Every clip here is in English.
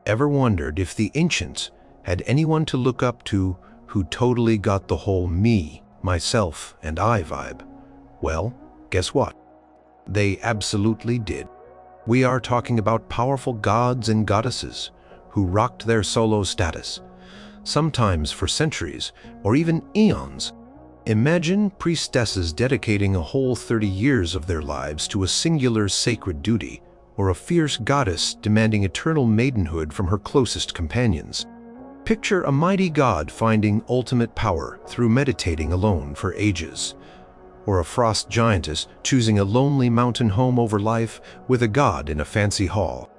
Ever wondered if the ancients had anyone to look up to who totally got the whole me, myself, and I vibe? Well, guess what? They absolutely did. We are talking about powerful gods and goddesses who rocked their solo status, sometimes for centuries or even eons. Imagine priestesses dedicating a whole 30 years of their lives to a singular sacred duty, or a fierce goddess demanding eternal maidenhood from her closest companions. Picture a mighty god finding ultimate power through meditating alone for ages, or a frost giantess choosing a lonely mountain home over life with a god in a fancy hall.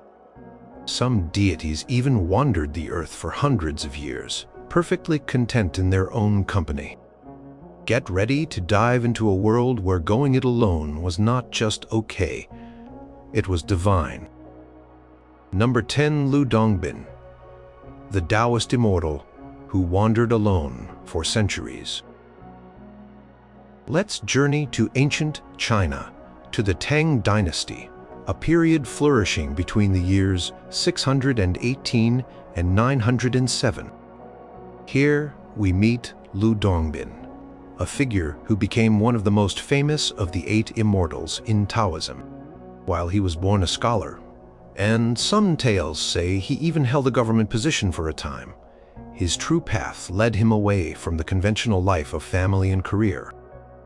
Some deities even wandered the earth for hundreds of years, perfectly content in their own company. Get ready to dive into a world where going it alone was not just okay, it was divine. Number 10. Dongbin, the Taoist immortal who wandered alone for centuries. Let's journey to ancient China, to the Tang dynasty, a period flourishing between the years 618 and 907. Here we meet Dongbin, a figure who became one of the most famous of the 8 immortals in Taoism. While he was born a scholar, and some tales say he even held a government position for a time, his true path led him away from the conventional life of family and career.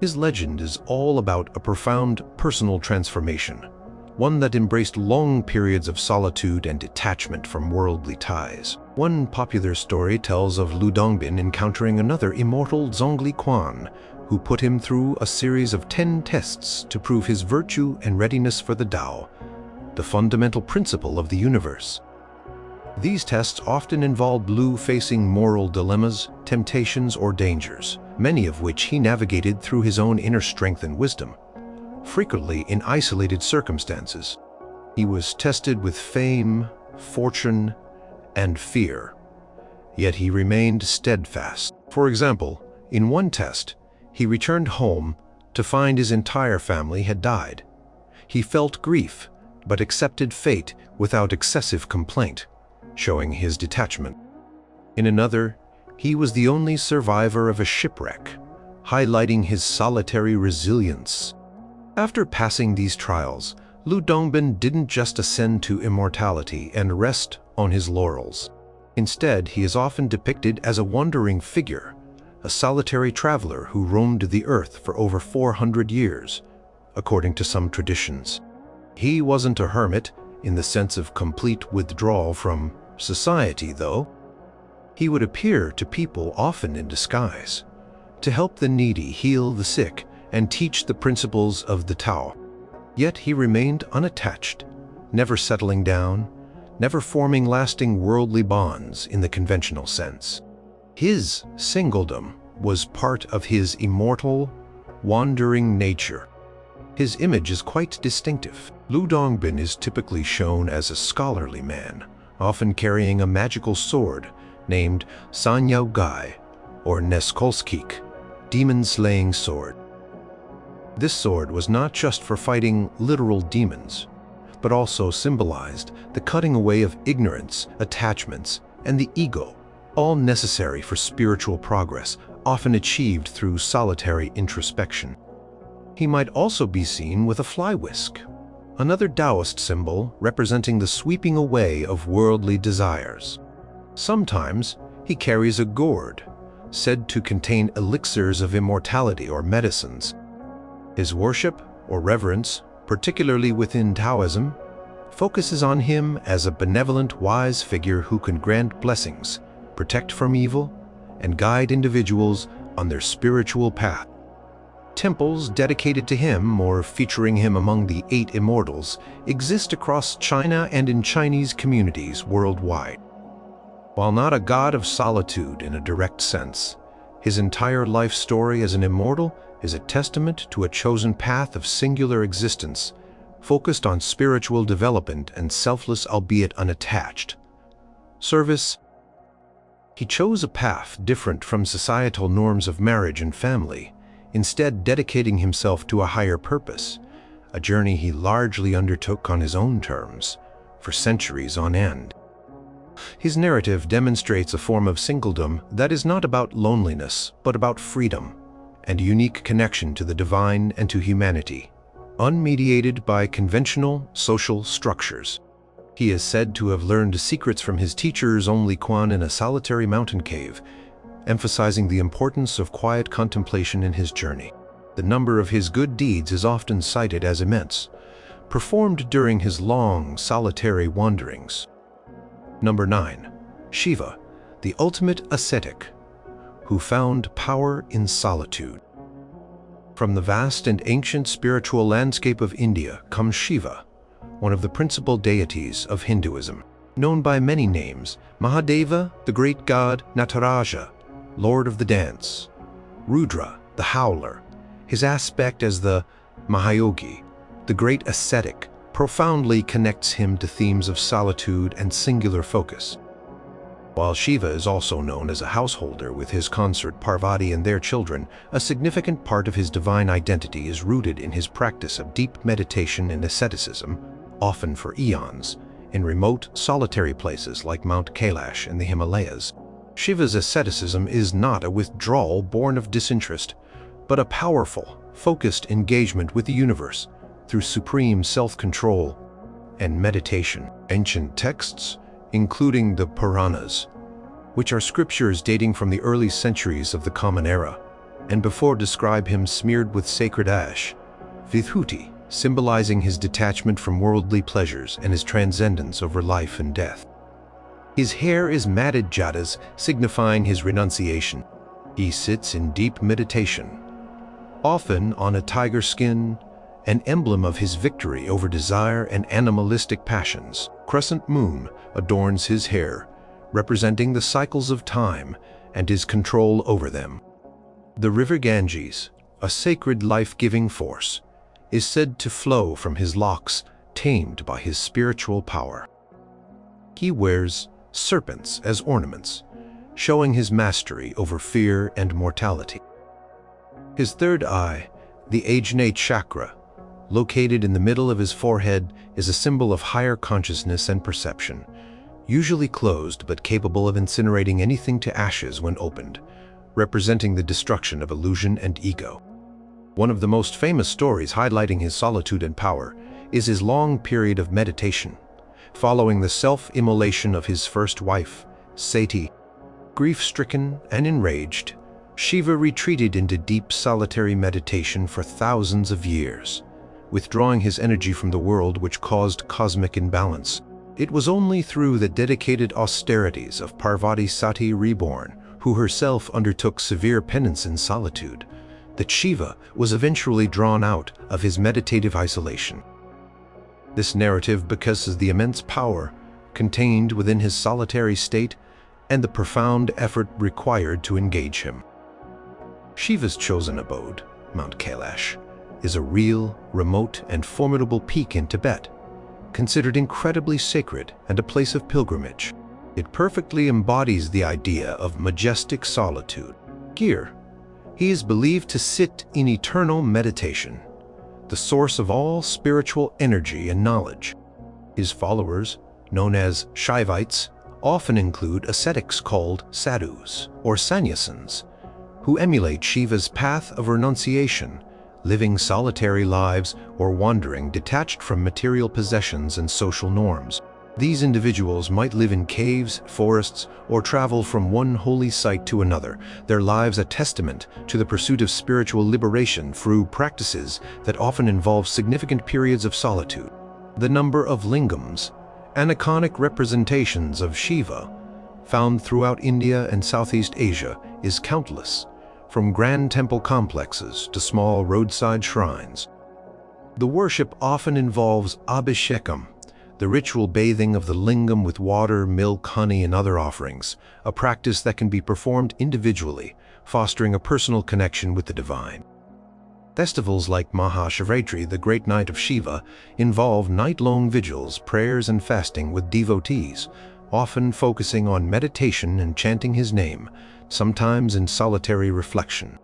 His legend is all about a profound personal transformation, one that embraced long periods of solitude and detachment from worldly ties. One popular story tells of Dongbin encountering another immortal Zhongli Quan, who put him through a series of 10 tests to prove his virtue and readiness for the Tao, the fundamental principle of the universe. These tests often involved Lu facing moral dilemmas, temptations, or dangers, many of which he navigated through his own inner strength and wisdom, frequently in isolated circumstances. He was tested with fame, fortune, and fear, yet he remained steadfast. For example, in one test, he returned home to find his entire family had died. He felt grief, but accepted fate without excessive complaint, showing his detachment. In another, he was the only survivor of a shipwreck, highlighting his solitary resilience. After passing these trials, Dongbin didn't just ascend to immortality and rest on his laurels. Instead, he is often depicted as a wandering figure, a solitary traveler who roamed the earth for over 400 years, according to some traditions. He wasn't a hermit in the sense of complete withdrawal from society, though. He would appear to people often in disguise, to help the needy, heal the sick, and teach the principles of the Tao. Yet he remained unattached, never settling down, never forming lasting worldly bonds in the conventional sense. His singledom was part of his immortal, wandering nature. His image is quite distinctive. Dongbin is typically shown as a scholarly man, often carrying a magical sword named Sanyao Gai, or Neskolskik, demon-slaying sword. This sword was not just for fighting literal demons, but also symbolized the cutting away of ignorance, attachments, and the ego, all necessary for spiritual progress, often achieved through solitary introspection. He might also be seen with a fly whisk, another Taoist symbol representing the sweeping away of worldly desires. Sometimes he carries a gourd, said to contain elixirs of immortality or medicines. His worship or reverence, particularly within Taoism, focuses on him as a benevolent, wise figure who can grant blessings, protect from evil, and guide individuals on their spiritual path. Temples dedicated to him or featuring him among the 8 immortals exist across China and in Chinese communities worldwide. While not a god of solitude in a direct sense, his entire life story as an immortal is a testament to a chosen path of singular existence, focused on spiritual development and selfless, albeit unattached, service. He chose a path different from societal norms of marriage and family, instead dedicating himself to a higher purpose, a journey he largely undertook on his own terms, for centuries on end. His narrative demonstrates a form of singledom that is not about loneliness, but about freedom and a unique connection to the divine and to humanity, unmediated by conventional social structures. He is said to have learned secrets from his teachers only Quan in a solitary mountain cave, emphasizing the importance of quiet contemplation in his journey. The number of his good deeds is often cited as immense, performed during his long, solitary wanderings. Number 9. Shiva, the ultimate ascetic, who found power in solitude. From the vast and ancient spiritual landscape of India comes Shiva, one of the principal deities of Hinduism. Known by many names, Mahadeva, the great god, Nataraja, lord of the dance, Rudra, the howler. His aspect as the Mahayogi, the great ascetic, profoundly connects him to themes of solitude and singular focus. While Shiva is also known as a householder with his consort Parvati and their children, a significant part of his divine identity is rooted in his practice of deep meditation and asceticism, often for eons, in remote, solitary places like Mount Kailash in the Himalayas. Shiva's asceticism is not a withdrawal born of disinterest, but a powerful, focused engagement with the universe through supreme self-control and meditation. Ancient texts, including the Puranas, which are scriptures dating from the early centuries of the Common Era, and before describe him smeared with sacred ash, Vibhuti, symbolizing his detachment from worldly pleasures and his transcendence over life and death. His hair is matted jadas, signifying his renunciation. He sits in deep meditation, often on a tiger skin, an emblem of his victory over desire and animalistic passions. Crescent moon adorns his hair, representing the cycles of time and his control over them. The river Ganges, a sacred life-giving force, is said to flow from his locks, tamed by his spiritual power. He wears serpents as ornaments, showing his mastery over fear and mortality. His third eye, the Ajna chakra, located in the middle of his forehead, is a symbol of higher consciousness and perception, usually closed but capable of incinerating anything to ashes when opened, representing the destruction of illusion and ego. One of the most famous stories highlighting his solitude and power is his long period of meditation, following the self-immolation of his first wife, Sati. Grief-stricken and enraged, Shiva retreated into deep solitary meditation for thousands of years, withdrawing his energy from the world, which caused cosmic imbalance. It was only through the dedicated austerities of Parvati Sati Reborn, who herself undertook severe penance in solitude, that Shiva was eventually drawn out of his meditative isolation. This narrative because of the immense power contained within his solitary state and the profound effort required to engage him. Shiva's chosen abode, Mount Kailash, is a real, remote, and formidable peak in Tibet, considered incredibly sacred and a place of pilgrimage. It perfectly embodies the idea of majestic solitude. Here, he is believed to sit in eternal meditation, the source of all spiritual energy and knowledge. His followers, known as Shaivites, often include ascetics called sadhus or sannyasins, who emulate Shiva's path of renunciation, living solitary lives or wandering detached from material possessions and social norms. These individuals might live in caves, forests, or travel from one holy site to another, their lives a testament to the pursuit of spiritual liberation through practices that often involve significant periods of solitude. The number of lingams, aniconic representations of Shiva, found throughout India and Southeast Asia is countless, from grand temple complexes to small roadside shrines. The worship often involves abhishekam, the ritual bathing of the lingam with water, milk, honey, and other offerings, a practice that can be performed individually, fostering a personal connection with the divine. Festivals like Mahashivratri, the Great Night of Shiva, involve night-long vigils, prayers, and fasting with devotees, often focusing on meditation and chanting his name, sometimes in solitary reflection.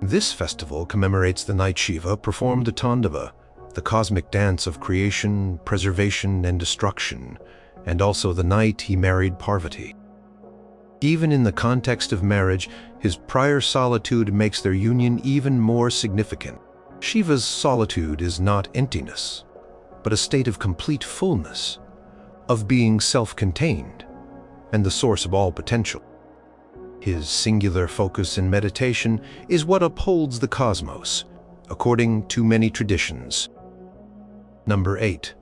This festival commemorates the night Shiva performed the Tandava, the cosmic dance of creation, preservation, and destruction, and also the night he married Parvati. Even in the context of marriage, his prior solitude makes their union even more significant. Shiva's solitude is not emptiness, but a state of complete fullness, of being self-contained, and the source of all potential. His singular focus in meditation is what upholds the cosmos, according to many traditions. Number 8.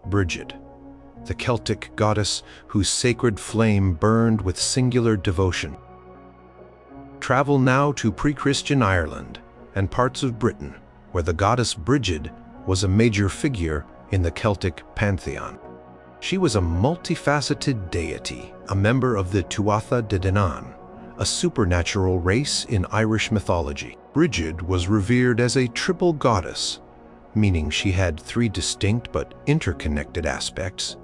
Brigid, the Celtic goddess whose sacred flame burned with singular devotion. Travel now to pre-Christian Ireland and parts of Britain, where the goddess Brigid was a major figure in the Celtic pantheon. She was a multifaceted deity, a member of the Tuatha De Danann, a supernatural race in Irish mythology. Brigid was revered as a triple goddess, meaning she had three distinct but interconnected aspects: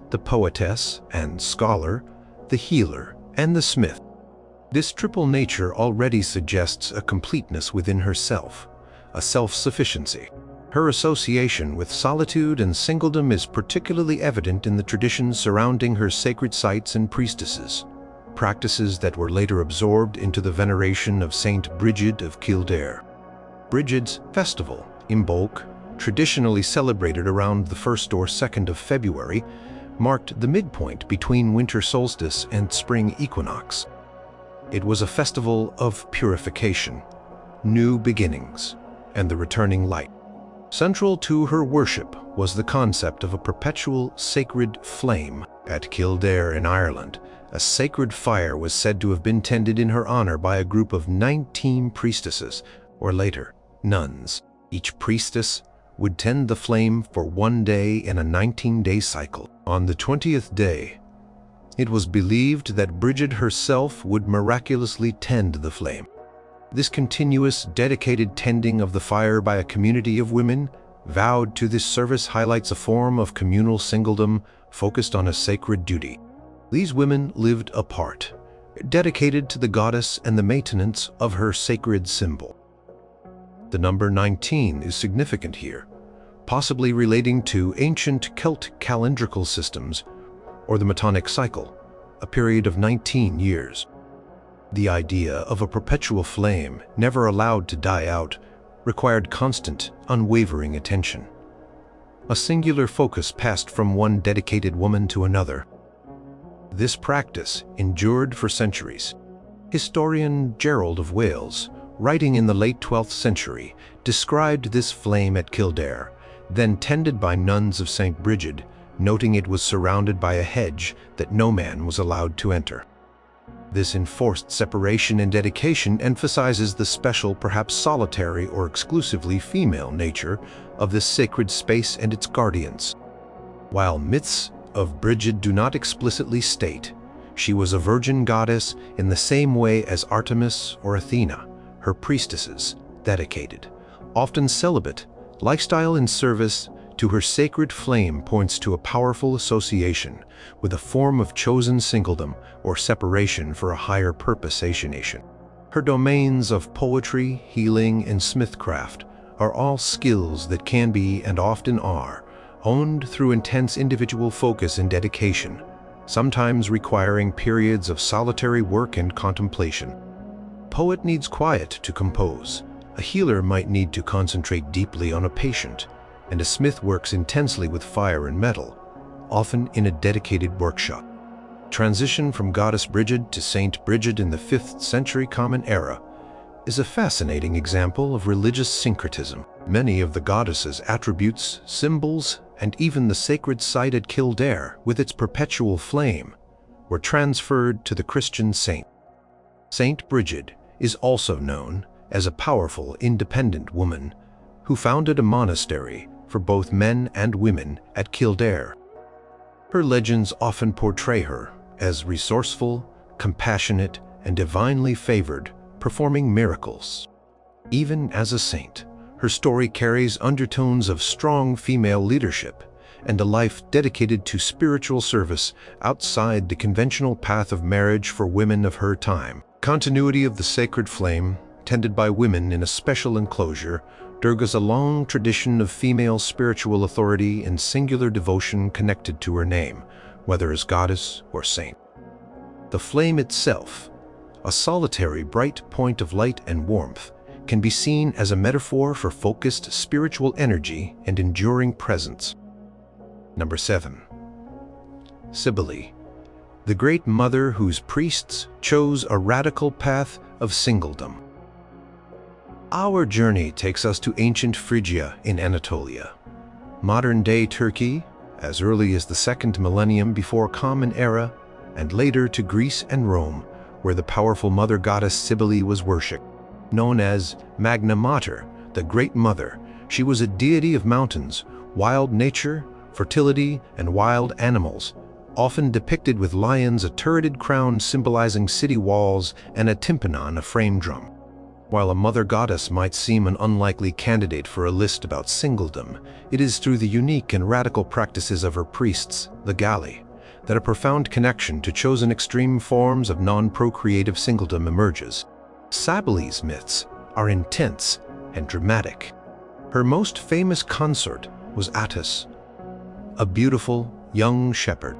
the poetess and scholar, the healer, and the smith. This triple nature already suggests a completeness within herself, a self-sufficiency. Her association with solitude and singledom is particularly evident in the traditions surrounding her sacred sites and priestesses, practices that were later absorbed into the veneration of Saint Brigid of Kildare. Brigid's festival, Imbolc, traditionally celebrated around the 1st or 2nd of February, marked the midpoint between winter solstice and spring equinox. It was a festival of purification, new beginnings, and the returning light. Central to her worship was the concept of a perpetual sacred flame. At Kildare in Ireland, a sacred fire was said to have been tended in her honor by a group of 19 priestesses, or later, nuns. Each priestess would tend the flame for one day in a 19-day cycle. On the 20th day, it was believed that Brigid herself would miraculously tend the flame. This continuous, dedicated tending of the fire by a community of women vowed to this service highlights a form of communal singledom focused on a sacred duty. These women lived apart, dedicated to the goddess and the maintenance of her sacred symbol. The number 19 is significant here, possibly relating to ancient Celtic calendrical systems or the Metonic cycle, a period of 19 years. The idea of a perpetual flame, never allowed to die out, required constant, unwavering attention. A singular focus passed from one dedicated woman to another. This practice endured for centuries. Historian Gerald of Wales, writing in the late 12th century, described this flame at Kildare, then tended by nuns of St. Brigid, noting it was surrounded by a hedge that no man was allowed to enter. This enforced separation and dedication emphasizes the special, perhaps solitary or exclusively female nature of this sacred space and its guardians. While myths of Brigid do not explicitly state she was a virgin goddess in the same way as Artemis or Athena, her priestesses, dedicated, often celibate, lifestyle in service to her sacred flame points to a powerful association with a form of chosen singledom or separation for a higher purpose. Her domains of poetry, healing, and smithcraft are all skills that can be, and often are, honed through intense individual focus and dedication, sometimes requiring periods of solitary work and contemplation. A poet needs quiet to compose, a healer might need to concentrate deeply on a patient, and a smith works intensely with fire and metal, often in a dedicated workshop. Transition from goddess Brigid to Saint Brigid in the 5th century Common Era is a fascinating example of religious syncretism. Many of the goddess's attributes, symbols, and even the sacred site at Kildare with its perpetual flame were transferred to the Christian saint. Saint Brigid is also known as a powerful, independent woman who founded a monastery for both men and women at Kildare. Her legends often portray her as resourceful, compassionate, and divinely favored, performing miracles. Even as a saint, her story carries undertones of strong female leadership and a life dedicated to spiritual service outside the conventional path of marriage for women of her time. Continuity of the sacred flame, tended by women in a special enclosure, Durga's a long tradition of female spiritual authority and singular devotion connected to her name, whether as goddess or saint. The flame itself, a solitary bright point of light and warmth, can be seen as a metaphor for focused spiritual energy and enduring presence. Number 7. Cybele, the great mother whose priests chose a radical path of singledom. Our journey takes us to ancient Phrygia in Anatolia, modern-day Turkey, as early as the 2nd millennium before Common Era, and later to Greece and Rome, where the powerful mother goddess Cybele was worshipped. Known as Magna Mater, the Great Mother, she was a deity of mountains, wild nature, fertility, and wild animals, often depicted with lions, a turreted crown symbolizing city walls, and a tympanon, a frame drum. While a mother goddess might seem an unlikely candidate for a list about singledom, it is through the unique and radical practices of her priests, the Galli, that a profound connection to chosen extreme forms of non-procreative singledom emerges. Cybele's myths are intense and dramatic. Her most famous consort was Attis, a beautiful young shepherd.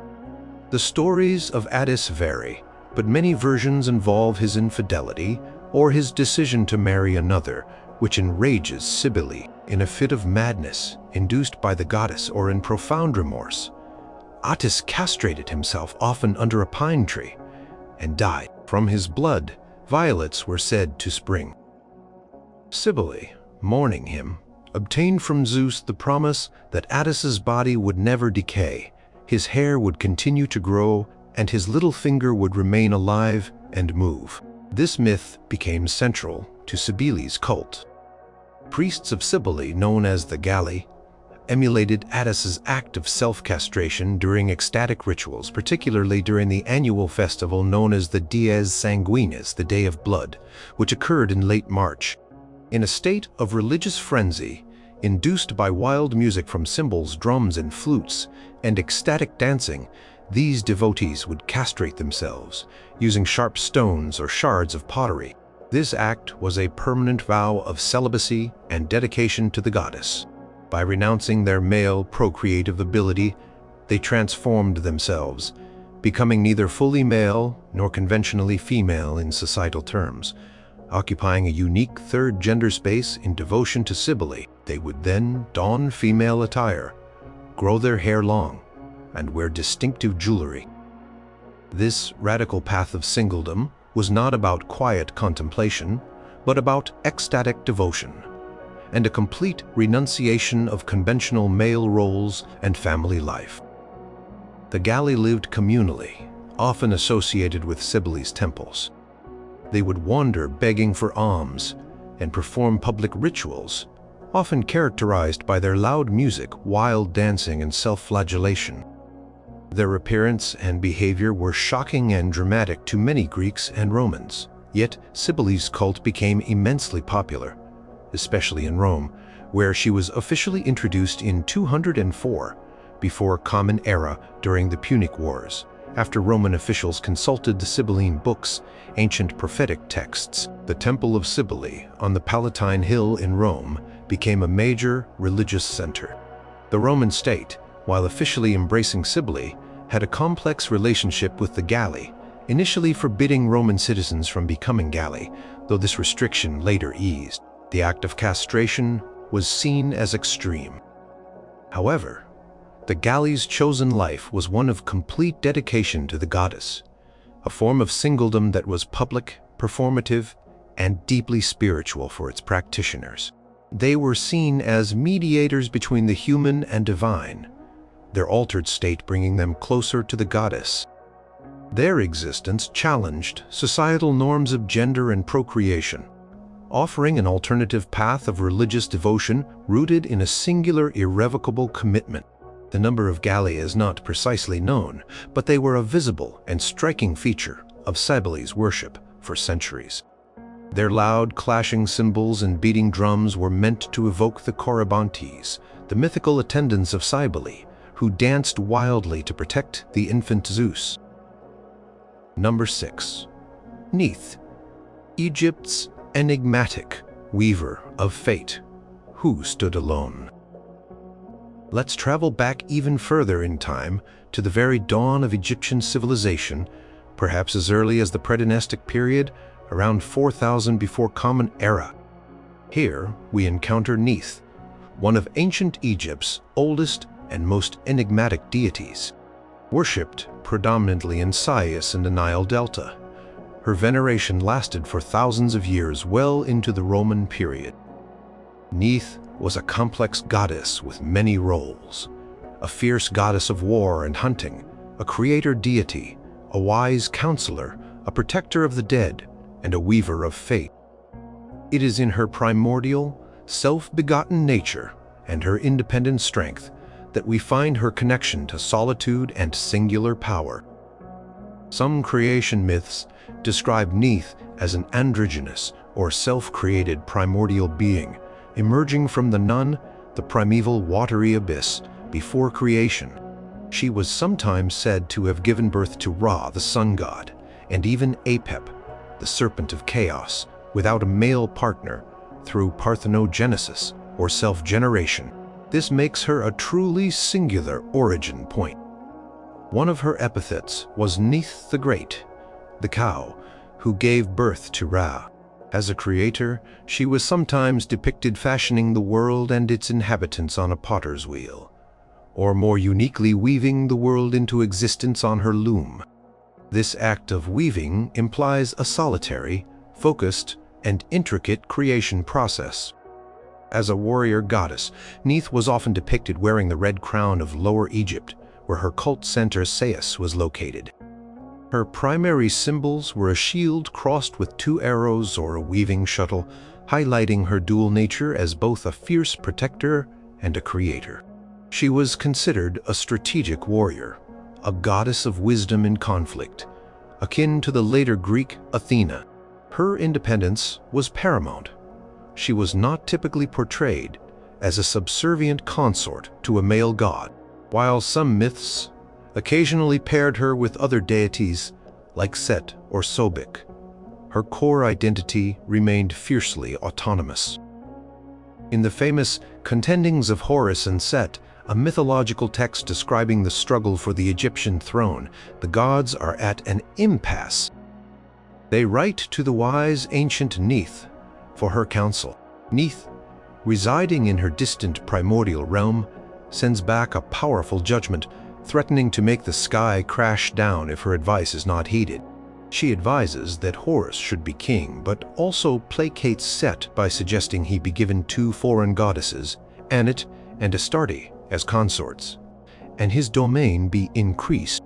The stories of Attis vary, but many versions involve his infidelity or his decision to marry another, which enrages Cybele in a fit of madness induced by the goddess or in profound remorse. Attis castrated himself, often under a pine tree, and died. From his blood, violets were said to spring. Cybele, mourning him, obtained from Zeus the promise that Attis's body would never decay, his hair would continue to grow, and his little finger would remain alive and move. This myth became central to Cybele's cult. Priests of Cybele, known as the Galli, emulated Attis's act of self-castration during ecstatic rituals, particularly during the annual festival known as the Dies Sanguinis, the Day of Blood, which occurred in late March. In a state of religious frenzy, induced by wild music from cymbals, drums, and flutes, and ecstatic dancing, these devotees would castrate themselves, using sharp stones or shards of pottery. This act was a permanent vow of celibacy and dedication to the goddess. By renouncing their male procreative ability, they transformed themselves, becoming neither fully male nor conventionally female in societal terms. Occupying a unique third gender space in devotion to Cybele, they would then don female attire, grow their hair long, and wear distinctive jewelry. This radical path of singledom was not about quiet contemplation, but about ecstatic devotion, and a complete renunciation of conventional male roles and family life. The Galli lived communally, often associated with Cybele's temples. They would wander begging for alms and perform public rituals, often characterized by their loud music, wild dancing, and self-flagellation. Their appearance and behavior were shocking and dramatic to many Greeks and Romans, yet Cybele's cult became immensely popular, especially in Rome, where she was officially introduced in 204 before Common Era during the Punic Wars, after Roman officials consulted the Sibylline books, ancient prophetic texts. The Temple of Cybele on the Palatine Hill in Rome became a major religious center. The Roman state, while officially embracing Cybele, had a complex relationship with the Galli, initially forbidding Roman citizens from becoming Galli, though this restriction later eased. The act of castration was seen as extreme. However, the Galli's chosen life was one of complete dedication to the goddess, a form of singledom that was public, performative, and deeply spiritual for its practitioners. They were seen as mediators between the human and divine, their altered state bringing them closer to the goddess. Their existence challenged societal norms of gender and procreation, offering an alternative path of religious devotion rooted in a singular, irrevocable commitment. The number of Galli is not precisely known, but they were a visible and striking feature of Cybele's worship for centuries. Their loud, clashing cymbals and beating drums were meant to evoke the Corybantes, the mythical attendants of Cybele, who danced wildly to protect the infant Zeus. Number 6. Neith, Egypt's enigmatic weaver of fate, who stood alone. Let's travel back even further in time to the very dawn of Egyptian civilization, perhaps as early as the Predinastic period, around 4000 before Common Era. Here we encounter Neith, one of ancient Egypt's oldest and most enigmatic deities, worshipped predominantly in Sais and the Nile Delta. Her veneration lasted for thousands of years, well into the Roman period. Neith was a complex goddess with many roles: a fierce goddess of war and hunting, a creator deity, a wise counselor, a protector of the dead, and a weaver of fate. It is in her primordial, self-begotten nature and her independent strength that we find her connection to solitude and singular power. Some creation myths describe Neith as an androgynous or self-created primordial being, emerging from the Nun, the primeval watery abyss, before creation. She was sometimes said to have given birth to Ra, the sun god, and even Apep, the serpent of chaos, without a male partner, through parthenogenesis or self-generation. This makes her a truly singular origin point. One of her epithets was Neith the Great, the cow, who gave birth to Ra. As a creator, she was sometimes depicted fashioning the world and its inhabitants on a potter's wheel, or more uniquely weaving the world into existence on her loom. This act of weaving implies a solitary, focused, and intricate creation process. As a warrior goddess, Neith was often depicted wearing the red crown of Lower Egypt, where her cult center Sais was located. Her primary symbols were a shield crossed with 2 arrows or a weaving shuttle, highlighting her dual nature as both a fierce protector and a creator. She was considered a strategic warrior, a goddess of wisdom in conflict, akin to the later Greek Athena. Her independence was paramount. She was not typically portrayed as a subservient consort to a male god, while some myths occasionally paired her with other deities like Set or Sobek. Her core identity remained fiercely autonomous. In the famous Contendings of Horus and Set, a mythological text describing the struggle for the Egyptian throne, the gods are at an impasse. They write to the wise ancient Neith for her counsel. Neith, residing in her distant primordial realm, sends back a powerful judgment, threatening to make the sky crash down if her advice is not heeded. She advises that Horus should be king, but also placates Set by suggesting he be given 2 foreign goddesses, Anit and Astarte, as consorts, and his domain be increased.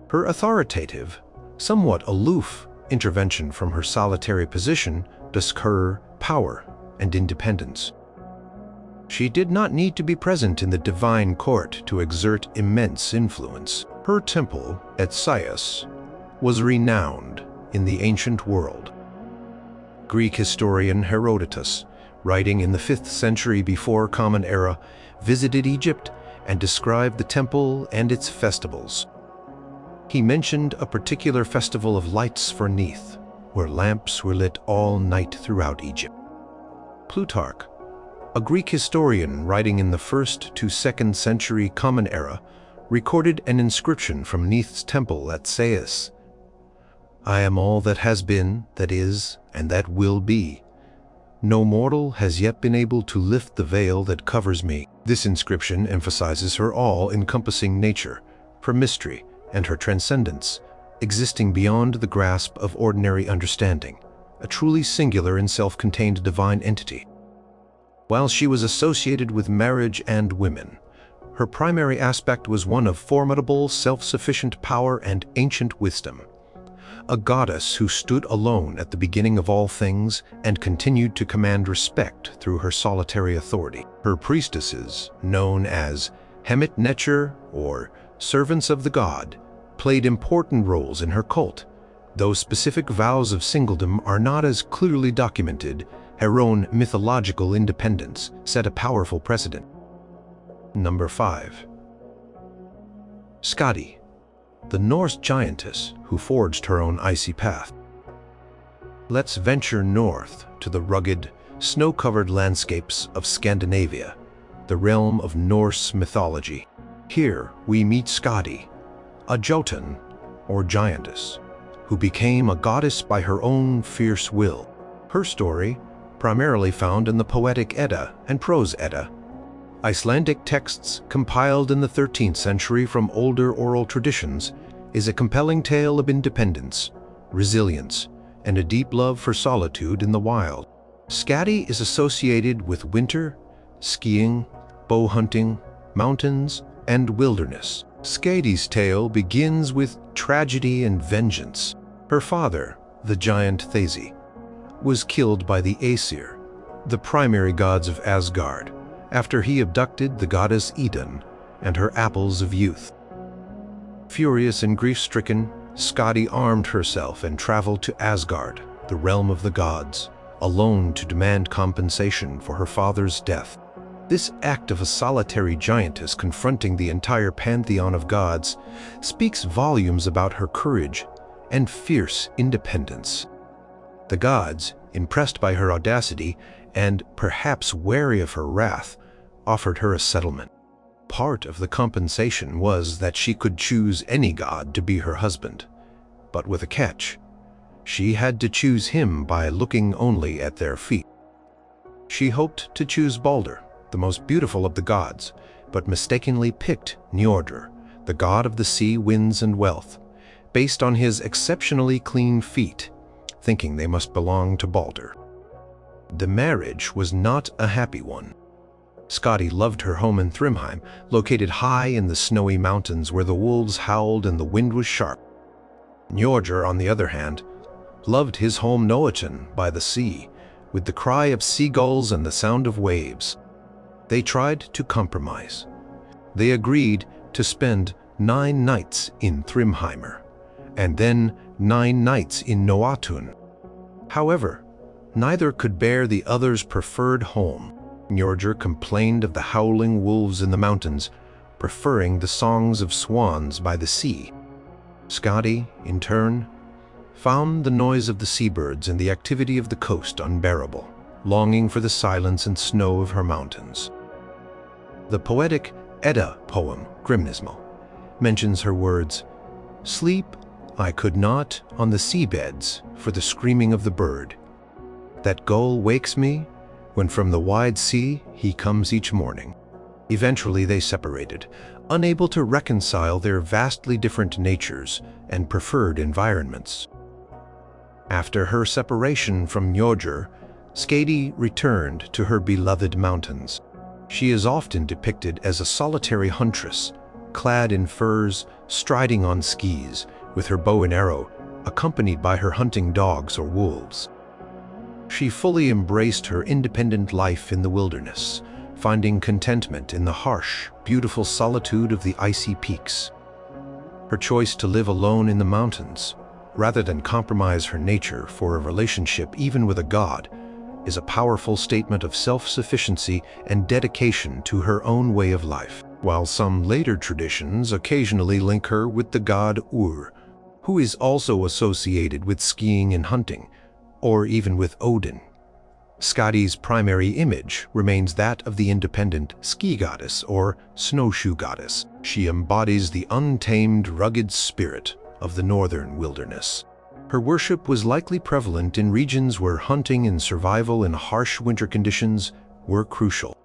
Her authoritative, somewhat aloof intervention from her solitary position discussed her power and independence. She did not need to be present in the divine court to exert immense influence. Her temple at Sais was renowned in the ancient world. Greek historian Herodotus, writing in the 5th century before Common Era, visited Egypt and described the temple and its festivals. He mentioned a particular festival of lights for Neith, where lamps were lit all night throughout Egypt. Plutarch, a Greek historian writing in the 1st to 2nd century Common Era, recorded an inscription from Neith's temple at Sais. "I am all that has been, that is, and that will be. No mortal has yet been able to lift the veil that covers me." This inscription emphasizes her all-encompassing nature, her mystery, and her transcendence, existing beyond the grasp of ordinary understanding, a truly singular and self-contained divine entity. While she was associated with marriage and women, her primary aspect was one of formidable, self-sufficient power and ancient wisdom. A goddess who stood alone at the beginning of all things and continued to command respect through her solitary authority. Her priestesses, known as Hemet Necher or servants of the god, played important roles in her cult, though specific vows of Singledom are not as clearly documented. Her own mythological independence set a powerful precedent. Number 5. Skadi, the Norse giantess who forged her own icy path. Let's venture north to the rugged, snow-covered landscapes of Scandinavia, the realm of Norse mythology. Here we meet Skadi, a Jotun, or giantess, who became a goddess by her own fierce will. Her story, primarily found in the Poetic Edda and Prose Edda, Icelandic texts compiled in the 13th century from older oral traditions, is a compelling tale of independence, resilience, and a deep love for solitude in the wild. Skadi is associated with winter, skiing, bow hunting, mountains, and wilderness. Skadi's tale begins with tragedy and vengeance. Her father, the giant Thesi, was killed by the Aesir, the primary gods of Asgard, after he abducted the goddess Idun and her apples of youth. Furious and grief-stricken, Skadi armed herself and traveled to Asgard, the realm of the gods, alone to demand compensation for her father's death. This act of a solitary giantess confronting the entire pantheon of gods speaks volumes about her courage and fierce independence. The gods, impressed by her audacity and perhaps wary of her wrath, offered her a settlement. Part of the compensation was that she could choose any god to be her husband, but with a catch. She had to choose him by looking only at their feet. She hoped to choose Balder, the most beautiful of the gods, but mistakenly picked Njordr, the god of the sea, winds, and wealth, based on his exceptionally clean feet, thinking they must belong to Balder. The marriage was not a happy one. Skadi loved her home in Thrymheim, located high in the snowy mountains where the wolves howled and the wind was sharp. Njordr, on the other hand, loved his home Noatun by the sea, with the cry of seagulls and the sound of waves. They tried to compromise. They agreed to spend 9 nights in Thrymheimer, and then 9 nights in Noatun. However, neither could bear the other's preferred home. Njordr complained of the howling wolves in the mountains, preferring the songs of swans by the sea. Skadi, in turn, found the noise of the seabirds and the activity of the coast unbearable, longing for the silence and snow of her mountains. The poetic Edda poem, Grimnismal, mentions her words, "Sleep I could not on the seabeds for the screaming of the bird. That gull wakes me when from the wide sea he comes each morning." Eventually they separated, unable to reconcile their vastly different natures and preferred environments. After her separation from Njordr, Skadi returned to her beloved mountains. She is often depicted as a solitary huntress, clad in furs, striding on skis, with her bow and arrow, accompanied by her hunting dogs or wolves. She fully embraced her independent life in the wilderness, finding contentment in the harsh, beautiful solitude of the icy peaks. Her choice to live alone in the mountains, rather than compromise her nature for a relationship even with a god, is a powerful statement of self-sufficiency and dedication to her own way of life, while some later traditions occasionally link her with the god Ur, who is also associated with skiing and hunting, or even with Odin. Skadi's primary image remains that of the independent ski goddess or snowshoe goddess. She embodies the untamed, rugged spirit of the northern wilderness. Her worship was likely prevalent in regions where hunting and survival in harsh winter conditions were crucial.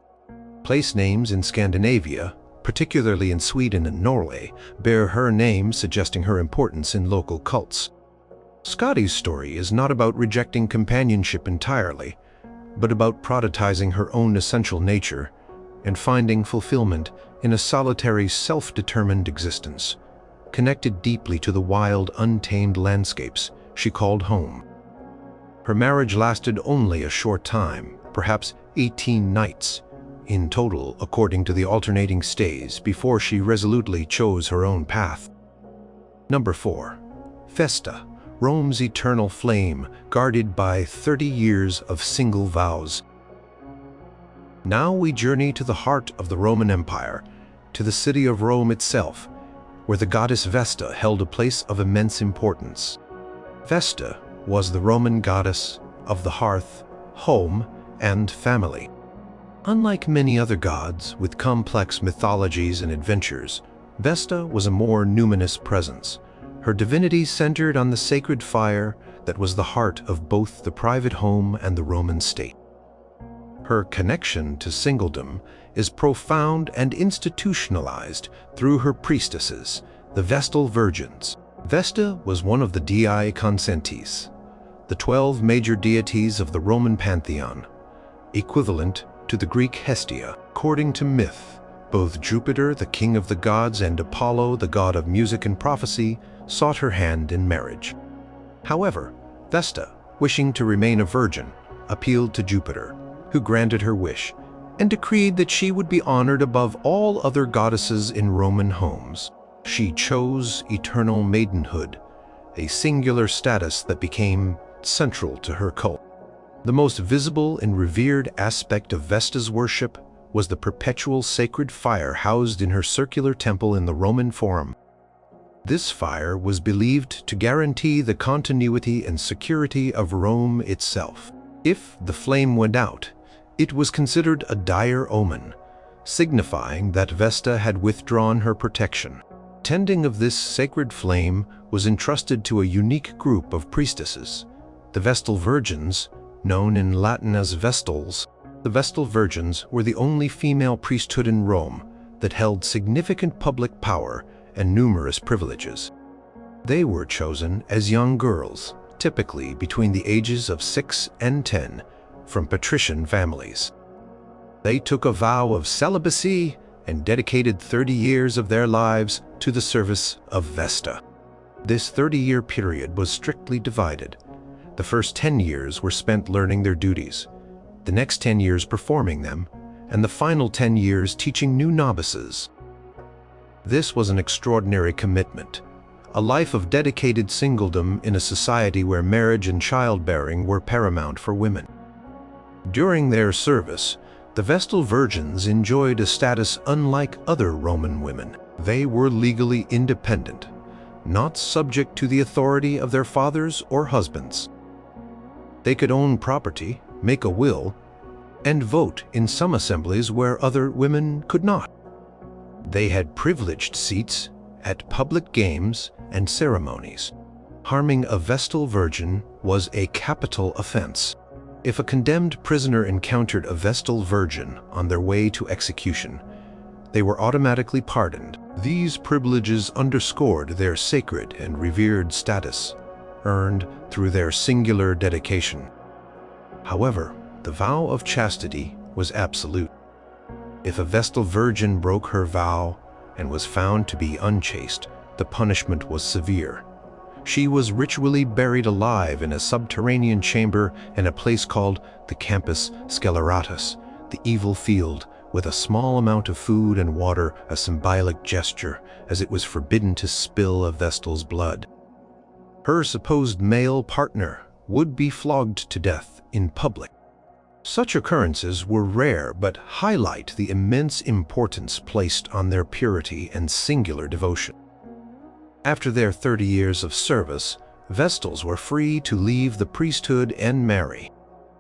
Place names in Scandinavia, particularly in Sweden and Norway, bear her name, suggesting her importance in local cults. Skadi's story is not about rejecting companionship entirely, but about prioritizing her own essential nature and finding fulfillment in a solitary, self-determined existence, connected deeply to the wild, untamed landscapes she called home. Her marriage lasted only a short time, perhaps 18 nights in total, according to the alternating stays, before she resolutely chose her own path. Number 4. Vesta, Rome's eternal flame, guarded by 30 years of single vows. Now we journey to the heart of the Roman Empire, to the city of Rome itself, where the goddess Vesta held a place of immense importance. Vesta was the Roman goddess of the hearth, home, and family. Unlike many other gods with complex mythologies and adventures, Vesta was a more numinous presence. Her divinity centered on the sacred fire that was the heart of both the private home and the Roman state. Her connection to Singledom is profound and institutionalized through her priestesses, the Vestal Virgins. Vesta was one of the Dii Consentes, the 12 major deities of the Roman pantheon, equivalent to the Greek Hestia. According to myth, both Jupiter, the king of the gods, and Apollo, the god of music and prophecy, sought her hand in marriage. However, Vesta, wishing to remain a virgin, appealed to Jupiter, who granted her wish, and decreed that she would be honored above all other goddesses in Roman homes. She chose eternal maidenhood, a singular status that became central to her cult. The most visible and revered aspect of Vesta's worship was the perpetual sacred fire housed in her circular temple in the Roman Forum. This fire was believed to guarantee the continuity and security of Rome itself. If the flame went out, it was considered a dire omen, signifying that Vesta had withdrawn her protection. Tending of this sacred flame was entrusted to a unique group of priestesses, the Vestal Virgins, known in Latin as Vestals. The Vestal Virgins were the only female priesthood in Rome that held significant public power and numerous privileges. They were chosen as young girls, typically between the ages of 6 and 10, from patrician families. They took a vow of celibacy and dedicated 30 years of their lives to the service of Vesta. This 30-year period was strictly divided. The first 10 years were spent learning their duties, the next 10 years performing them, and the final 10 years teaching new novices. This was an extraordinary commitment, a life of dedicated singledom in a society where marriage and childbearing were paramount for women. During their service, the Vestal Virgins enjoyed a status unlike other Roman women. They were legally independent, not subject to the authority of their fathers or husbands. They could own property, make a will, and vote in some assemblies where other women could not. They had privileged seats at public games and ceremonies. Harming a Vestal Virgin was a capital offense. If a condemned prisoner encountered a Vestal Virgin on their way to execution, they were automatically pardoned. These privileges underscored their sacred and revered status, earned through their singular dedication. However, the vow of chastity was absolute. If a Vestal Virgin broke her vow and was found to be unchaste, the punishment was severe. She was ritually buried alive in a subterranean chamber in a place called the Campus Sceleratus, the evil field, with a small amount of food and water, a symbolic gesture, as it was forbidden to spill a Vestal's blood. Her supposed male partner would be flogged to death in public. Such occurrences were rare but highlight the immense importance placed on their purity and singular devotion. After their 30 years of service, Vestals were free to leave the priesthood and marry.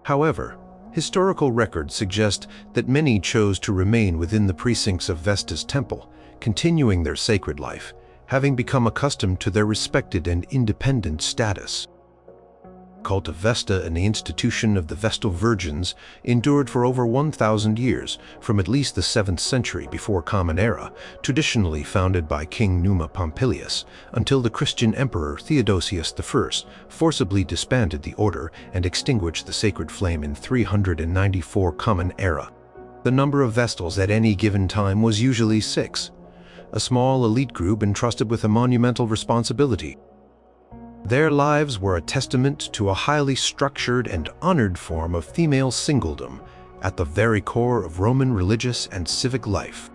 However, historical records suggest that many chose to remain within the precincts of Vesta's temple, continuing their sacred life, having become accustomed to their respected and independent status. The cult of Vesta and the institution of the Vestal Virgins endured for over 1,000 years, from at least the 7th century before Common Era, traditionally founded by King Numa Pompilius, until the Christian Emperor Theodosius I forcibly disbanded the order and extinguished the sacred flame in 394 Common Era. The number of Vestals at any given time was usually 6, a small elite group entrusted with a monumental responsibility. Their lives were a testament to a highly structured and honored form of female singledom at the very core of Roman religious and civic life.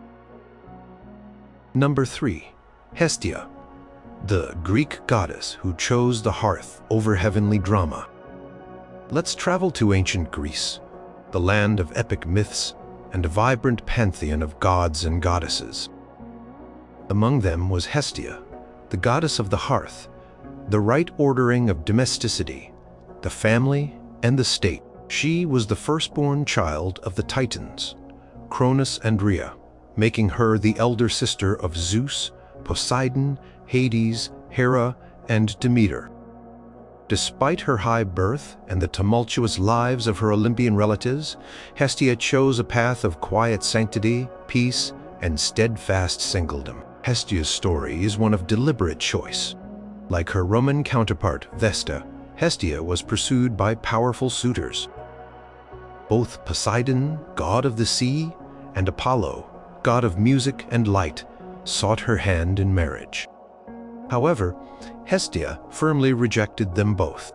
Number 3. Hestia, the Greek goddess who chose the hearth over heavenly drama. Let's travel to ancient Greece, the land of epic myths and a vibrant pantheon of gods and goddesses. Among them was Hestia, the goddess of the hearth, the right ordering of domesticity, the family, and the state. She was the firstborn child of the Titans, Cronus and Rhea, making her the elder sister of Zeus, Poseidon, Hades, Hera, and Demeter. Despite her high birth and the tumultuous lives of her Olympian relatives, Hestia chose a path of quiet sanctity, peace, and steadfast singledom. Hestia's story is one of deliberate choice. Like her Roman counterpart, Vesta, Hestia was pursued by powerful suitors. Both Poseidon, god of the sea, and Apollo, god of music and light, sought her hand in marriage. However, Hestia firmly rejected them both.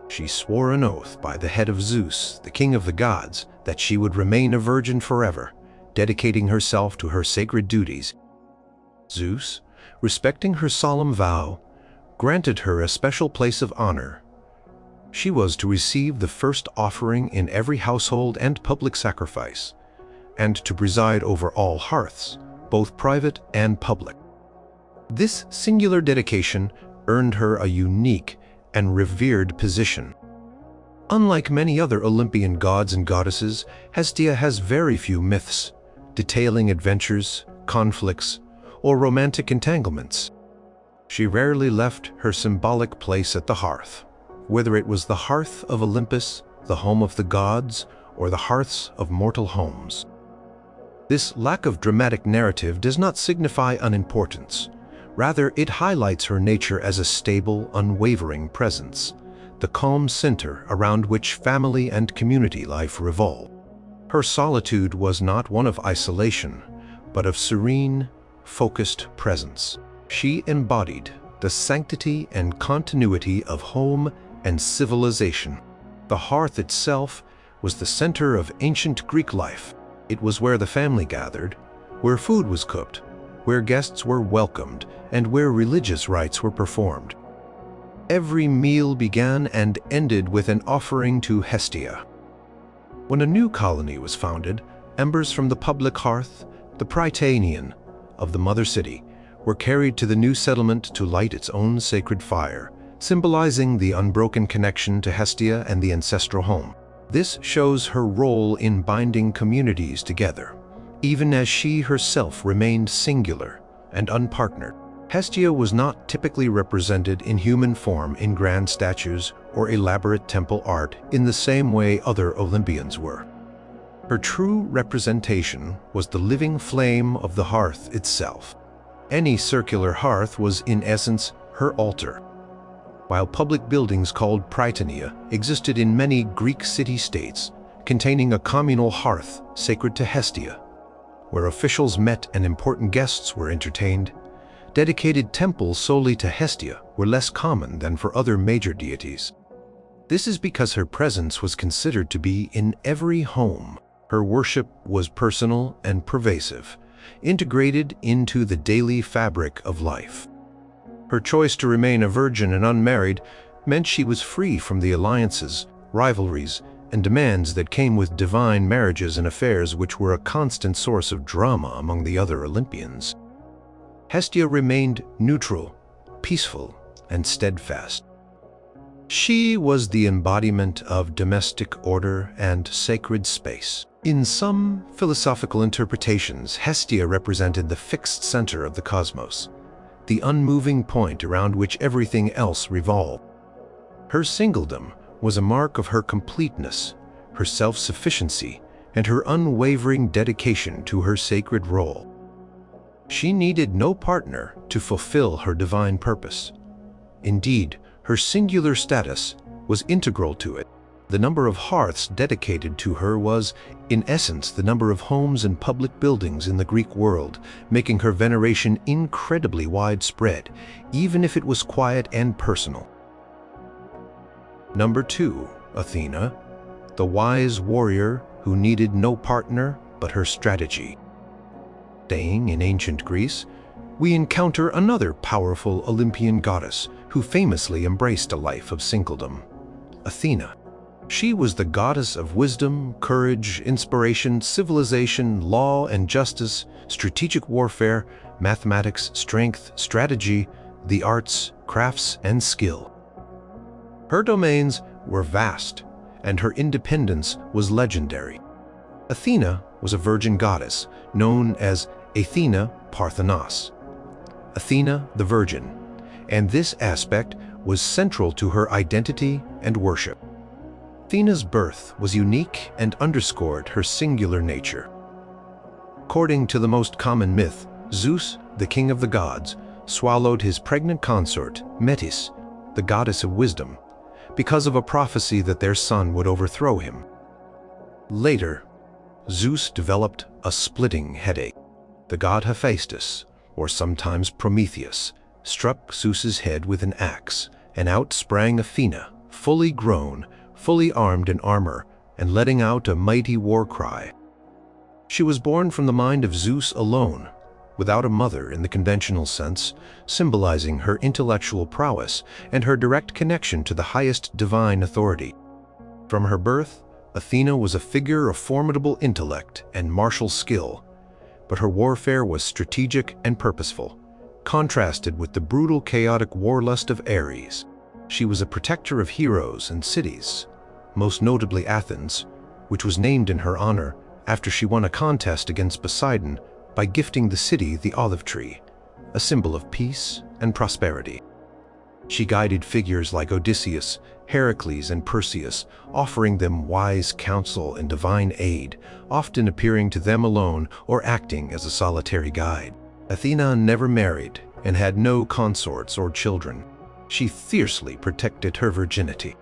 She swore an oath by the head of Zeus, the king of the gods, that she would remain a virgin forever, dedicating herself to her sacred duties. Zeus, respecting her solemn vow, granted her a special place of honor. She was to receive the first offering in every household and public sacrifice, and to preside over all hearths, both private and public. This singular dedication earned her a unique and revered position. Unlike many other Olympian gods and goddesses, Hestia has very few myths, detailing adventures, conflicts, or romantic entanglements. She rarely left her symbolic place at the hearth, whether it was the hearth of Olympus, the home of the gods, or the hearths of mortal homes. This lack of dramatic narrative does not signify unimportance. Rather, it highlights her nature as a stable, unwavering presence, the calm center around which family and community life revolve. Her solitude was not one of isolation, but of serene, focused presence. She embodied the sanctity and continuity of home and civilization. The hearth itself was the center of ancient Greek life. It was where the family gathered, where food was cooked, where guests were welcomed, and where religious rites were performed. Every meal began and ended with an offering to Hestia. When a new colony was founded, embers from the public hearth, the Prytanean, of the mother city, were carried to the new settlement to light its own sacred fire, symbolizing the unbroken connection to Hestia and the ancestral home. This shows her role in binding communities together, even as she herself remained singular and unpartnered. Hestia was not typically represented in human form in grand statues or elaborate temple art in the same way other Olympians were. Her true representation was the living flame of the hearth itself. Any circular hearth was in essence her altar. While public buildings called Prytania existed in many Greek city-states, containing a communal hearth sacred to Hestia, where officials met and important guests were entertained, dedicated temples solely to Hestia were less common than for other major deities. This is because her presence was considered to be in every home. Her worship was personal and pervasive, integrated into the daily fabric of life. Her choice to remain a virgin and unmarried meant she was free from the alliances, rivalries, and demands that came with divine marriages and affairs which were a constant source of drama among the other Olympians. Hestia remained neutral, peaceful, and steadfast. She was the embodiment of domestic order and sacred space. In some philosophical interpretations, Hestia represented the fixed center of the cosmos, the unmoving point around which everything else revolved. Her singledom was a mark of her completeness, her self-sufficiency, and her unwavering dedication to her sacred role. She needed no partner to fulfill her divine purpose. Indeed, her singular status was integral to it. The number of hearths dedicated to her was, in essence, the number of homes and public buildings in the Greek world, making her veneration incredibly widespread, even if it was quiet and personal. Number 2, Athena, the wise warrior who needed no partner but her strategy. Staying in ancient Greece, we encounter another powerful Olympian goddess who famously embraced a life of singledom, Athena. She was the goddess of wisdom, courage, inspiration, civilization, law and justice, strategic warfare, mathematics, strength, strategy, the arts, crafts, and skill. Her domains were vast, and her independence was legendary. Athena was a virgin goddess known as Athena Parthenos, Athena the Virgin, and this aspect was central to her identity and worship. Athena's birth was unique and underscored her singular nature. According to the most common myth, Zeus, the king of the gods, swallowed his pregnant consort, Metis, the goddess of wisdom, because of a prophecy that their son would overthrow him. Later, Zeus developed a splitting headache. The god Hephaestus, or sometimes Prometheus, struck Zeus's head with an axe, and out sprang Athena, fully grown, fully armed in armor, and letting out a mighty war cry. She was born from the mind of Zeus alone, without a mother in the conventional sense, symbolizing her intellectual prowess and her direct connection to the highest divine authority. From her birth, Athena was a figure of formidable intellect and martial skill, but her warfare was strategic and purposeful, contrasted with the brutal, chaotic warlust of Ares. She was a protector of heroes and cities, most notably Athens, which was named in her honor after she won a contest against Poseidon by gifting the city the olive tree, a symbol of peace and prosperity. She guided figures like Odysseus, Heracles, and Perseus, offering them wise counsel and divine aid, often appearing to them alone or acting as a solitary guide. Athena never married and had no consorts or children. She fiercely protected her virginity.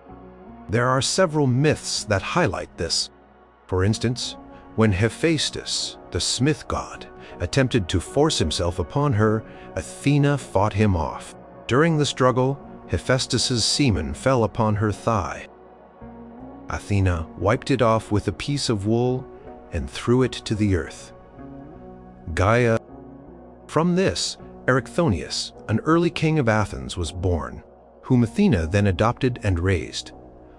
There are several myths that highlight this. For instance, when Hephaestus, the smith god, attempted to force himself upon her, Athena fought him off. During the struggle, Hephaestus's semen fell upon her thigh. Athena wiped it off with a piece of wool and threw it to the earth. Gaia. From this, Erichthonius, an early king of Athens, was born, whom Athena then adopted and raised.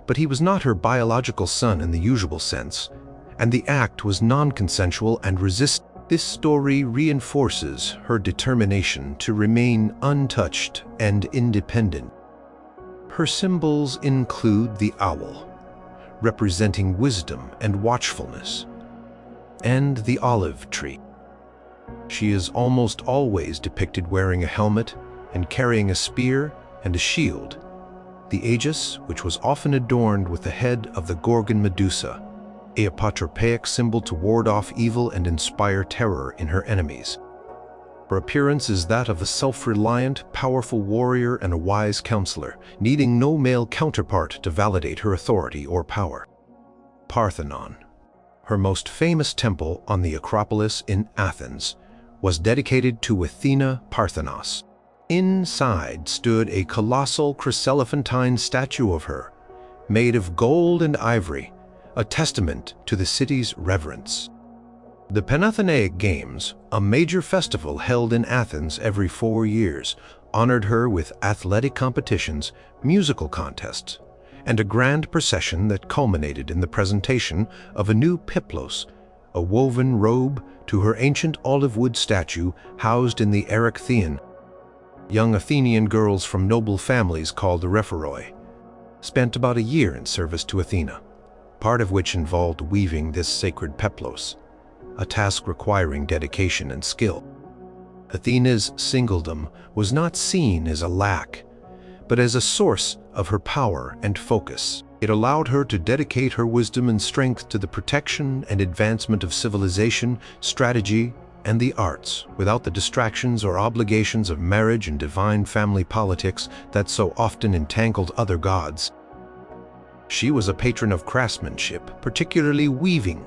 But he was not her biological son in the usual sense, and the act was non-consensual and resisted. This story reinforces her determination to remain untouched and independent. Her symbols include the owl, representing wisdom and watchfulness, and the olive tree. She is almost always depicted wearing a helmet and carrying a spear and a shield, the aegis, which was often adorned with the head of the Gorgon Medusa, a apotropaic symbol to ward off evil and inspire terror in her enemies. Her appearance is that of a self-reliant, powerful warrior and a wise counselor, needing no male counterpart to validate her authority or power. Parthenon, her most famous temple on the Acropolis in Athens, was dedicated to Athena Parthenos. Inside stood a colossal chryselephantine statue of her, made of gold and ivory, a testament to the city's reverence. The Panathenaic Games, a major festival held in Athens every 4 years, honored her with athletic competitions, musical contests, and a grand procession that culminated in the presentation of a new peplos, a woven robe, to her ancient olive wood statue housed in the Erechtheion. Young Athenian girls from noble families called the referoi spent about a year in service to Athena, part of which involved weaving this sacred peplos, a task requiring dedication and skill. Athena's singledom was not seen as a lack, but as a source of her power and focus. It allowed her to dedicate her wisdom and strength to the protection and advancement of civilization, strategy, and the arts, without the distractions or obligations of marriage and divine family politics that so often entangled other gods. She was a patron of craftsmanship, particularly weaving,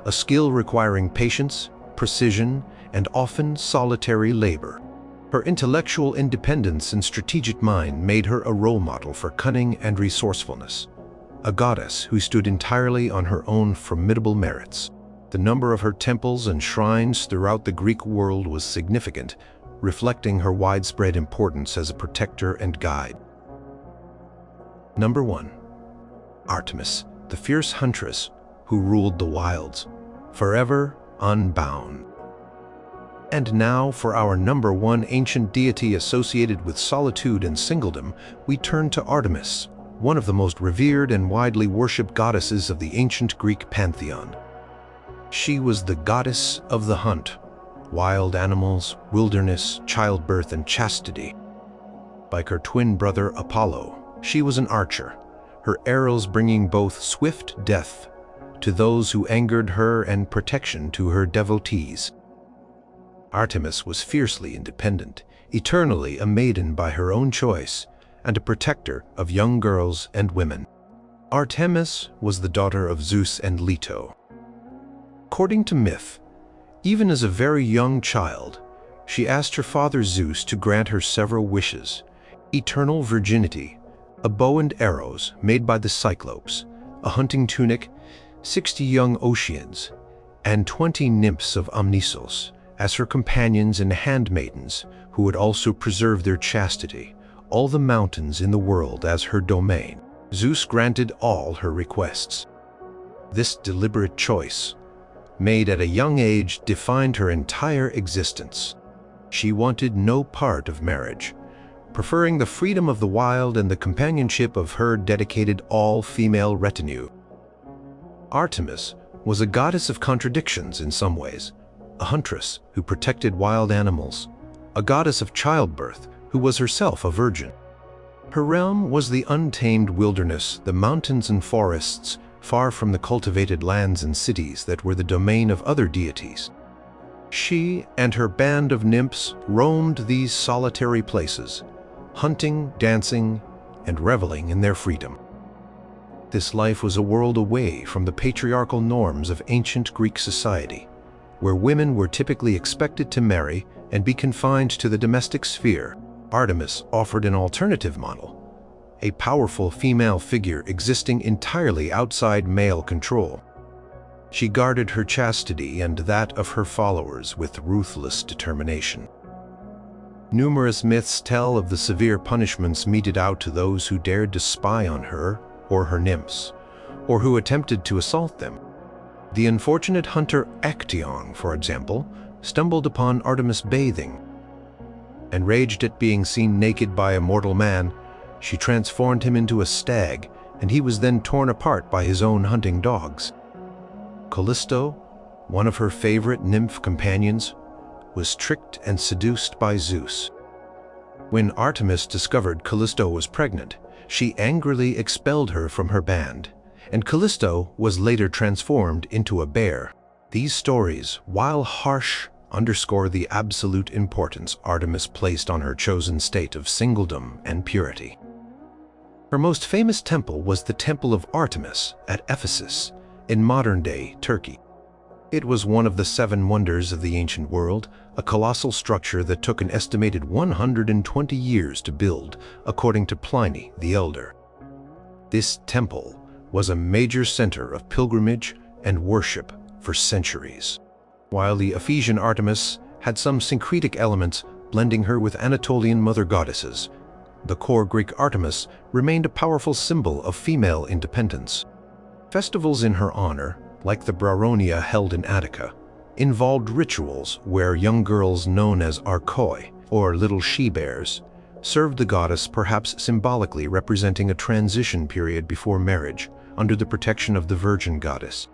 a skill requiring patience, precision, and often solitary labor. Her intellectual independence and strategic mind made her a role model for cunning and resourcefulness, a goddess who stood entirely on her own formidable merits. The number of her temples and shrines throughout the Greek world was significant, reflecting her widespread importance as a protector and guide. Number 1. Artemis, the fierce huntress who ruled the wilds, forever unbound. And now for our number 1 ancient deity associated with solitude and singledom, we turn to Artemis, one of the most revered and widely worshipped goddesses of the ancient Greek pantheon. She was the goddess of the hunt, wild animals, wilderness, childbirth, and chastity. Like her twin brother Apollo, she was an archer, her arrows bringing both swift death to those who angered her and protection to her devotees. Artemis was fiercely independent, eternally a maiden by her own choice, and a protector of young girls and women. Artemis was the daughter of Zeus and Leto. According to myth, even as a very young child, she asked her father Zeus to grant her several wishes: eternal virginity, a bow and arrows made by the Cyclopes, a hunting tunic, 60 young Oceans, and 20 nymphs of Amnisos as her companions and handmaidens who would also preserve their chastity, all the mountains in the world as her domain. Zeus granted all her requests. This deliberate choice, made at a young age, defined her entire existence. She wanted no part of marriage, preferring the freedom of the wild and the companionship of her dedicated all-female retinue. Artemis was a goddess of contradictions in some ways, a huntress who protected wild animals, a goddess of childbirth who was herself a virgin. Her realm was the untamed wilderness, the mountains and forests, far from the cultivated lands and cities that were the domain of other deities. She and her band of nymphs roamed these solitary places, hunting, dancing, and reveling in their freedom. This life was a world away from the patriarchal norms of ancient Greek society, where women were typically expected to marry and be confined to the domestic sphere. Artemis offered an alternative model, a powerful female figure existing entirely outside male control. She guarded her chastity and that of her followers with ruthless determination. Numerous myths tell of the severe punishments meted out to those who dared to spy on her or her nymphs, or who attempted to assault them. The unfortunate hunter Actaeon, for example, stumbled upon Artemis bathing. Enraged at being seen naked by a mortal man, she transformed him into a stag, and he was then torn apart by his own hunting dogs. Callisto, one of her favorite nymph companions, was tricked and seduced by Zeus. When Artemis discovered Callisto was pregnant, she angrily expelled her from her band, and Callisto was later transformed into a bear. These stories, while harsh, underscore the absolute importance Artemis placed on her chosen state of singledom and purity. Her most famous temple was the Temple of Artemis at Ephesus, in modern-day Turkey. It was one of the 7 wonders of the ancient world, a colossal structure that took an estimated 120 years to build, according to Pliny the Elder. This temple was a major center of pilgrimage and worship for centuries. While the Ephesian Artemis had some syncretic elements blending her with Anatolian mother goddesses, the core Greek Artemis remained a powerful symbol of female independence. Festivals in her honor, like the Brauronia held in Attica, involved rituals where young girls known as archoi, or little she-bears, served the goddess, perhaps symbolically representing a transition period before marriage under the protection of the virgin goddess.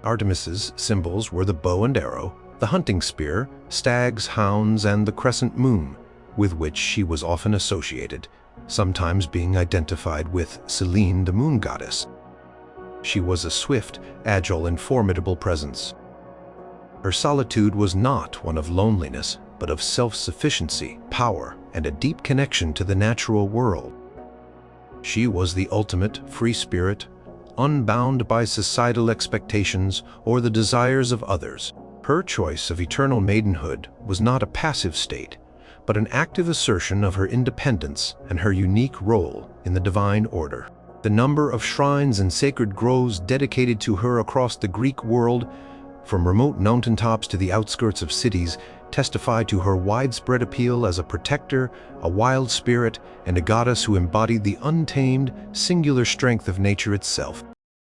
Artemis's symbols were the bow and arrow, the hunting spear, stags, hounds, and the crescent moon, with which she was often associated, sometimes being identified with Selene, the moon goddess. She was a swift, agile, and formidable presence. Her solitude was not one of loneliness, but of self-sufficiency, power, and a deep connection to the natural world. She was the ultimate free spirit, unbound by societal expectations or the desires of others. Her choice of eternal maidenhood was not a passive state, but an active assertion of her independence and her unique role in the divine order. The number of shrines and sacred groves dedicated to her across the Greek world, from remote mountaintops to the outskirts of cities, testify to her widespread appeal as a protector, a wild spirit, and a goddess who embodied the untamed, singular strength of nature itself.